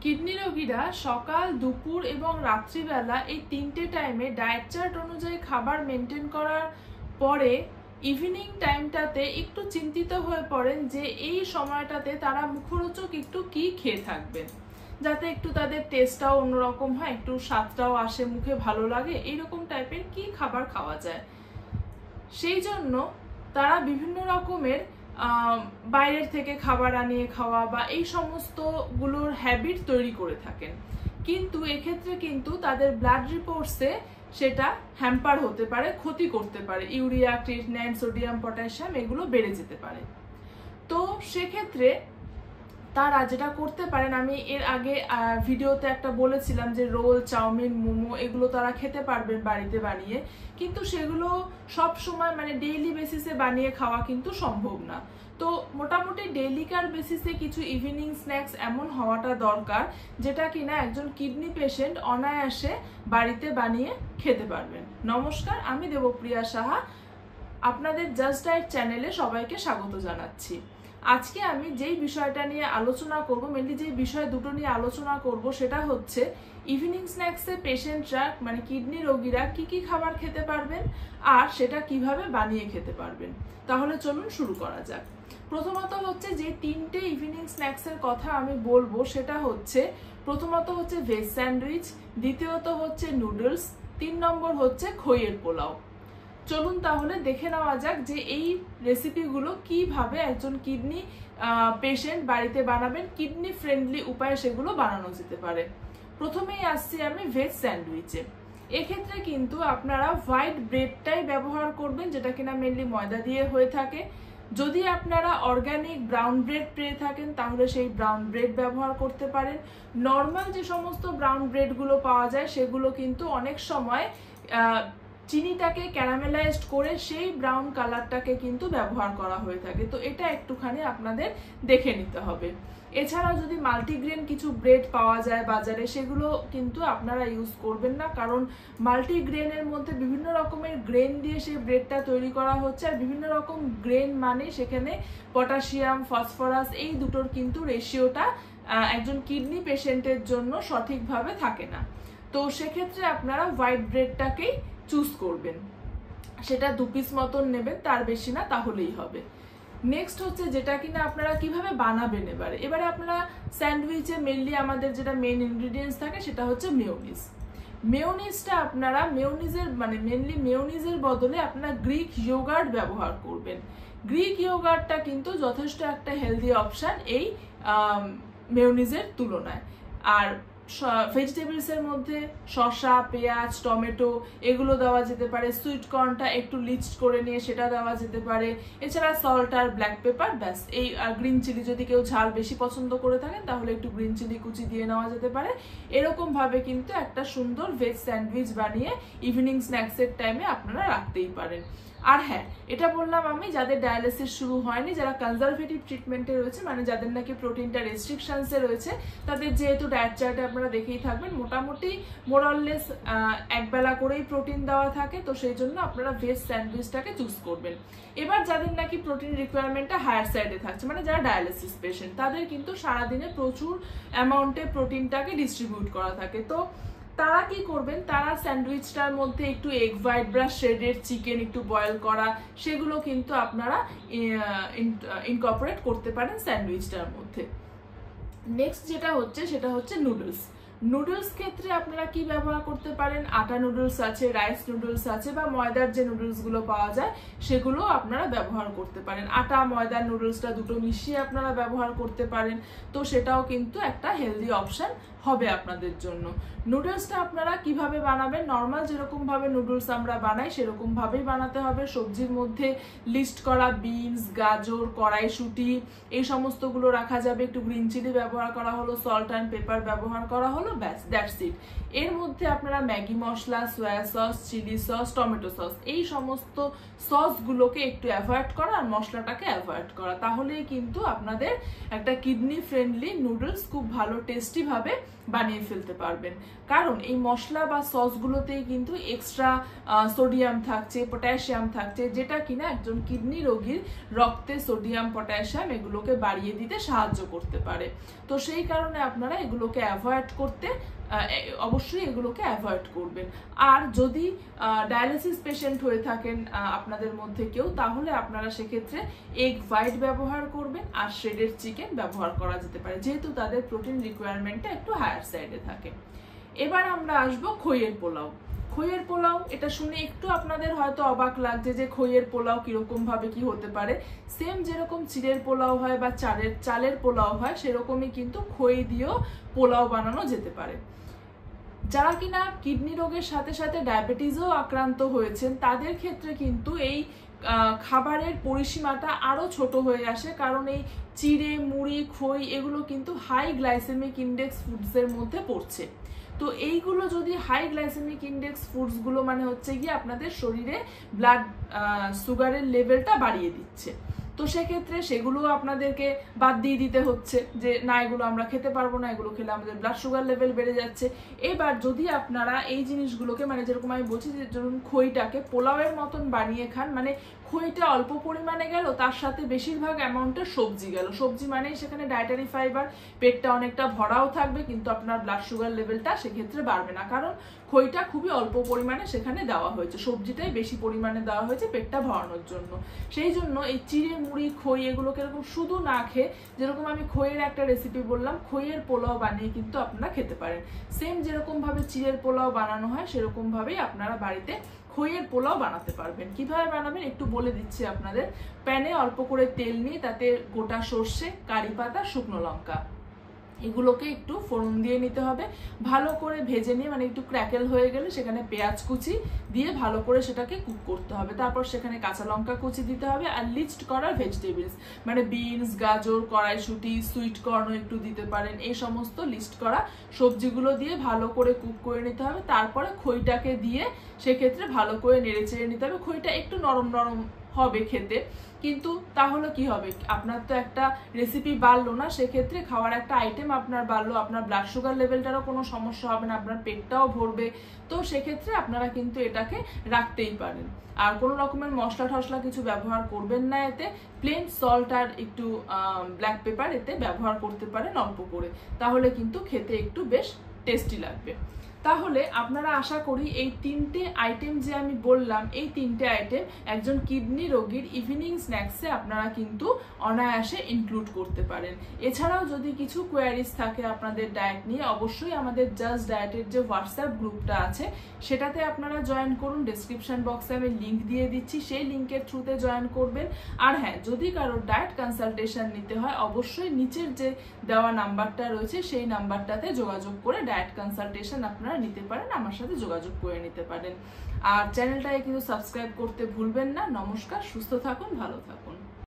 Kidney রোগীরা সকাল, দুপুর এবং রাত্রিবেলা এই তিনটে টাইমে ডায়েট চার্ট অনুযায়ী খাবার মেনটেন করার পরে ইভিনিং টাইমটাতে একটু চিন্তিত হয়ে পড়েন যে এই সময়টাতে তারা মুখরোচক একটু কি খেয়ে থাকবেন, যাতে একটু তাদের টেস্টটাও অন্যরকম হয়, একটু স্বাদটাও আসে, মুখে ভালো লাগে, এইরকম টাইপের কি খাবার খাওয়া যায়। সেই জন্য তারা বিভিন্ন রকমের বাইরের থেকে খাবার আনিয়ে খাওয়া বা এই সমস্তগুলোর হ্যাবিট তৈরি করে থাকেন, কিন্তু এক্ষেত্রে কিন্তু তাদের ব্লাড রিপোর্টসে সেটা হ্যাম্পার হতে পারে, ক্ষতি করতে পারে। ইউরিয়া, ক্রিয়েটিনিন, সোডিয়াম, পটাশিয়াম এগুলো বেড়ে যেতে পারে। তো সেক্ষেত্রে তারা যেটা করতে পারেন, আমি এর আগে ভিডিওতে একটা বলেছিলাম যে রোল, চাউমিন, মোমো এগুলো তারা খেতে পারবেন বাড়িতে বানিয়ে, কিন্তু সেগুলো সব সময় ডেইলি বেসিসে বানিয়ে খাওয়া কিন্তু সম্ভব না। তো মোটামুটি ডেইলিকার বেসিসে কিছু ইভিনিং স্ন্যাক্স এমন হওয়াটা দরকার যেটা কিনা একজন কিডনি পেশেন্ট অনায়াসে বাড়িতে বানিয়ে খেতে পারবেন। নমস্কার, আমি দেবপ্রিয়া সাহা, আপনাদের জাস্ট ডায়েট চ্যানেলে সবাইকে স্বাগত জানাচ্ছি। আজকে আমি যেই বিষয়টা নিয়ে আলোচনা করব, মেনলি যে বিষয় দুটো নিয়ে আলোচনা করব, সেটা হচ্ছে ইভিনিং স্ন্যাক্সে পেশেন্টরা কিডনি রোগীরা কি কি খাবার খেতে পারবেন আর সেটা কিভাবে বানিয়ে খেতে পারবেন। তাহলে চলুন শুরু করা যাক। প্রথমত হচ্ছে যে তিনটে ইভিনিং স্ন্যাক্সের কথা আমি বলবো, সেটা হচ্ছে প্রথমত হচ্ছে ভেজ স্যান্ডউইচ, দ্বিতীয়ত হচ্ছে নুডলস, 3 নম্বর হচ্ছে খইয়ের পোলাও। চলুন তাহলে দেখে নেওয়া যাক যে এই রেসিপিগুলো কিভাবে একজন কিডনি পেশেন্ট বাড়িতে বানাবেন, কিডনি ফ্রেন্ডলি উপায়ে সেগুলো বানানো যেতে পারে। প্রথমেই আসছি আমি ভেজ স্যান্ডউইচে। এক্ষেত্রে কিন্তু আপনারা হোয়াইট ব্রেডটাই ব্যবহার করবেন, যেটা কিনা মেনলি ময়দা দিয়ে হয়ে থাকে। যদি আপনারা অর্গানিক ব্রাউন ব্রেড পেয়ে থাকেন তাহলে সেই ব্রাউন ব্রেড ব্যবহার করতে পারেন। নর্মাল যে সমস্ত ব্রাউন ব্রেডগুলো পাওয়া যায় সেগুলো কিন্তু অনেক সময় চিনিটাকে ক্যারামেলাইজড করে সেই ব্রাউন কালারটাকে কিন্তু ব্যবহার করা হয়ে থাকে, তো এটা একটুখানি আপনাদের দেখে নিতে হবে। এছাড়া যদি মাল্টিগ্রেন কিছু ব্রেড পাওয়া যায় বাজারে, সেগুলো কিন্তু আপনারা ইউজ করবেন না, কারণ মাল্টিগ্রেনের মধ্যে বিভিন্ন রকমের গ্রেন দিয়ে সেই ব্রেডটা তৈরি করা হচ্ছে, আর বিভিন্ন রকম গ্রেন মানে সেখানে পটাশিয়াম, ফসফরাস এই দুটোর কিন্তু রেশিওটা একজন কিডনি পেশেন্টের জন্য সঠিকভাবে থাকে না। তো সেক্ষেত্রে আপনারা হোয়াইট ব্রেডটাকেই চুজ করবেন, সেটা 2 পিস মতন নেবেন, তার বেশি না, তাহলেই হবে। নেক্সট হচ্ছে যেটা কিনা আপনারা কিভাবে বানাবেন। এবারে আপনারা স্যান্ডউইচে মেনলি আমাদের যেটা মেইন ইনগ্রিডিয়েন্টস থাকে সেটা হচ্ছে মেয়োনিজ। মেয়োনিজটা আপনারা মেনলি মেয়োনিজের বদলে আপনারা গ্রিক ইয়োগার্ট ব্যবহার করবেন। গ্রিক ইয়োগার্টটা কিন্তু যথেষ্ট একটা হেলদি অপশান এই মেয়োনিজের তুলনায়। আর ভেজিটেবলসের মধ্যে শসা, পেঁয়াজ, টমেটো এগুলো দেওয়া যেতে পারে। সুইট কর্নটা একটু লিচড করে নিয়ে সেটা দেওয়া যেতে পারে। এছাড়া সল্ট আর ব্ল্যাক পেপার, ব্যাস। এই গ্রিন চিলি, যদি কেউ ঝাল বেশি পছন্দ করে থাকেন তাহলে একটু গ্রিন চিলি কুচি দিয়ে নেওয়া যেতে পারে। এরকম ভাবে কিন্তু একটা সুন্দর ভেজ স্যান্ডউইচ বানিয়ে ইভিনিং স্ন্যাক্সের টাইমে আপনারা রাখতেই পারেন। আর হ্যাঁ, এটা বললাম আমি যাদের ডায়ালিসিস শুরু হয়নি, যারা কনজারভেটিভ ট্রিটমেন্টে রয়েছে, যাদের নাকি প্রোটিনটা রেস্ট্রিকশনসে রয়েছে, তাদের যেহেতু ডায়েট চার্টে আপনারা দেখেই থাকবেন মোটামুটি মোরাললেস একবেলা করেই প্রোটিন দেওয়া থাকে, তো সেই জন্য আপনারা ভেজ স্যান্ডউইচটাকে চুজ করবেন। এবার যাদের নাকি প্রোটিন রিকোয়ারমেন্টটা হায়ার সাইডে থাকছে, যারা ডায়ালিসিস পেশেন্ট, তাদের কিন্তু সারাদিনে প্রচুর অ্যামাউন্টে প্রোটিনটাকে ডিস্ট্রিবিউট করা থাকে। তো তারা কি করবেন, তারা স্যান্ডউইচটার মধ্যে একটু এগ হোয়াইট বা শ্রেডেড চিকেন একটু বয়েল করা, সেগুলো কিন্তু আপনারা ইনকর্পোরেট করতে পারেন স্যান্ডউইচটার মধ্যে। নেক্সট যেটা হচ্ছে সেটা হচ্ছে নুডলস। নুডলস ক্ষেত্রে আপনারা কি ব্যবহার করতে পারেন, আটা নুডলস আছে, রাইস নুডলস আছে, বা ময়দার যে নুডলসগুলো পাওয়া যায় সেগুলো আপনারা ব্যবহার করতে পারেন। আটা ময়দার নুডলসটা দুটো মিশিয়ে আপনারা ব্যবহার করতে পারেন, তো সেটাও কিন্তু একটা হেলদি অপশন হবে আপনাদের জন্য। নুডলসটা আপনারা কিভাবে বানাবেন, নর্মাল যেরকম ভাবে নুডলস আমরা বানাই সেরকম ভাবেই বানাতে হবে। সবজির মধ্যে লিস্ট করা বিনস, গাজর, কড়াইশুঁটি এই সমস্তগুলো রাখা যাবে, একটু গ্রিন চিলি ব্যবহার করা হলো, সল্ট অ্যান্ড পেপার ব্যবহার করা হলো, ব্যাস, দ্যাটস ইট। এর মধ্যে আপনারা Maggi masala, soya sauce, chilli sauce, tomato sauce এই সমস্ত সসগুলোকে একটু অ্যাভয়েড করা আর মশলাটাকে অ্যাভয়েড করা, তাহলেই কিন্তু আপনাদের একটা কিডনি ফ্রেন্ডলি নুডলস খুব ভালো টেস্টি ভাবে বানিয়ে ফেলতে পারবেন। কারণ এই মশলা বা সসগুলোতেই কিন্তু এক্সট্রা সোডিয়াম থাকছে, পটাশিয়াম থাকছে, যেটা কিনা একজন কিডনি রোগীর রক্তে সোডিয়াম পটাশিয়াম এগুলোকে বাড়িয়ে দিতে সাহায্য করতে পারে। তো সেই কারণে আপনারা এগুলোকে অবশ্যই এগুলোকে অ্যাভয়েড করবেন। আর যদি ডায়ালিসিস পেশেন্ট হয়ে থাকেন আপনাদের মধ্যে কেউ, তাহলে আপনারা সেক্ষেত্রে এগ হোয়াইট ব্যবহার করবেন আর শ্রেডেড চিকেন ব্যবহার করা যেতে পারে, যেহেতু তাদের প্রোটিন রিকোয়ারমেন্টটা একটু হায়ার সাইডে থাকে। এবার আমরা আসবো খইয়ের পোলাও। খইয়ের পোলাও, এটা শুনে একটু আপনাদের হয়তো অবাক লাগছে যে খইয়ের পোলাও কিরকম ভাবে কি হতে পারে। সেম যেরকম চিড়ের পোলাও হয় বা চালের পোলাও হয়, সেরকমই কিন্তু খই দিয়েও পোলাও বানানো যেতে পারে। যারা কিনা কিডনি রোগের সাথে সাথে ডায়াবেটিসও আক্রান্ত হয়েছেন, তাদের ক্ষেত্রে কিন্তু এই খাবারের পরিসীমাটা আরো ছোট হয়ে আসে, কারণ এই চিড়ে, মুড়ি, খই এগুলো কিন্তু হাই গ্লাইসেমিক ইন্ডেক্স ফুডসের মধ্যে পড়ছে। তো এইগুলো যদি হাই গ্লাইসেমিক ইন্ডেক্স ফুডসগুলো মানে হচ্ছে গিয়ে আপনাদের শরীরে ব্লাড সুগারের লেভেলটা বাড়িয়ে দিচ্ছে। তো সেক্ষেত্রে সেগুলো আপনাদেরকে বাদ দিয়ে দিতে হচ্ছে যে না, এগুলো আমরা খেতে পারবো না, এগুলো খেলে আমাদের ব্লাড সুগার লেভেল বেড়ে যাচ্ছে। এবার যদি আপনারা এই জিনিসগুলোকে মানে যেরকম আমি বলছি যে ধরুন খইটাকে পোলাওয়ের মতন বানিয়ে খান, মানে খইটা অল্প পরিমাণে গেল, তার সাথে বেশিরভাগ অ্যামাউন্টের সবজি গেল। সবজি মানেই সেখানে ডায়েটারি ফাইবার, পেটটা অনেকটা ভরাও থাকবে, কিন্তু আপনার ব্লাড সুগার লেভেলটা সেক্ষেত্রে বাড়বে না, কারণ খইটা খুবই অল্প পরিমাণে সেখানে দেওয়া হয়েছে, সবজিটাই বেশি পরিমাণে দেওয়া হয়েছে পেটটা ভরানোর জন্য। সেই জন্য এই চিড়ে, মুড়ি, খই এগুলোকে এরকম শুধু না খেয়ে, যেরকম আমি খইয়ের একটা রেসিপি বললাম, খইয়ের পোলাও বানিয়ে কিন্তু আপনারা খেতে পারেন। সেম যেরকম ভাবে চিড়ের পোলাও বানানো হয়, সেরকম ভাবেই আপনারা বাড়িতে খইয়ের পোলাও বানাতে পারবেন। কিভাবে বানাবেন একটু বলে দিচ্ছি আপনাদের। প্যানে অল্প করে তেল নিয়ে তাতে গোটা সর্ষে, কারি পাতা, শুকনো লঙ্কা এগুলোকে একটু ফোড়ন দিয়ে নিতে হবে। ভালো করে ভেজে নিয়ে মানে একটু ক্র্যাকেল হয়ে গেলে সেখানে পেঁয়াজ কুচি দিয়ে ভালো করে সেটাকে কুক করতে হবে। তারপর সেখানে কাঁচা লঙ্কা কুচি দিতে হবে আর লিস্ট করা ভেজিটেবলস মানে বিনস, গাজর, কড়াইশুঁটি, সুইট কর্নও একটু দিতে পারেন। এই সমস্ত লিস্ট করা সবজিগুলো দিয়ে ভালো করে কুক করে নিতে হবে। তারপরে খইটাকে দিয়ে সেক্ষেত্রে ভালো করে নেড়ে চেড়ে নিতে হবে। খইটা একটু নরম নরম হবে খেতে, কিন্তু তাহলে কি হবে, আপনার তো একটা রেসিপি বাড়লো না, সেক্ষেত্রে খাওয়ার একটা আইটেম আপনার বাড়লো, আপনার ব্লাড সুগার লেভেলটারও কোনো সমস্যা হবে না, আপনার পেটটাও ভরবে। তো সেক্ষেত্রে আপনারা কিন্তু এটাকে রাখতেই পারেন। আর কোনো রকমের মশলা টশলা কিছু ব্যবহার করবেন না এতে। প্লেন সল্ট আর একটু ব্ল্যাক পেপার এতে ব্যবহার করতে পারেন অল্প করে, তাহলে কিন্তু খেতে একটু বেশ টেস্টি লাগবে। তাহলে আপনারা আশা করি এই তিনটে আইটেম যে আমি বললাম, এই তিনটে আইটেম একজন কিডনি রোগীর ইভিনিং স্ন্যাক্সে আপনারা কিন্তু অনায়াসে ইনক্লুড করতে পারেন। এছাড়াও যদি কিছু কোয়ারিজ থাকে আপনাদের ডায়েট নিয়ে, অবশ্যই আমাদের জাস্ট ডায়েটের যে হোয়াটসঅ্যাপ গ্রুপটা আছে সেটাতে আপনারা জয়েন করুন। ডেসক্রিপশন বক্সে আমি লিঙ্ক দিয়ে দিচ্ছি, সেই লিঙ্কের থ্রুতে জয়েন করবেন। আর হ্যাঁ, যদি কারোর ডায়েট কনসালটেশন নিতে হয়, অবশ্যই নিচের যে দেওয়া নাম্বারটা রয়েছে সেই নাম্বারটাতে যোগাযোগ করে ডায়েট কনসালটেশন আপনারা নিতে পারেন, আমার সাথে যোগাযোগ করে নিতে পারেন। আর চ্যানেলটাকে কিন্তু সাবস্ক্রাইব করতে ভুলবেন না। নমস্কার, সুস্থ থাকুন, ভালো থাকুন।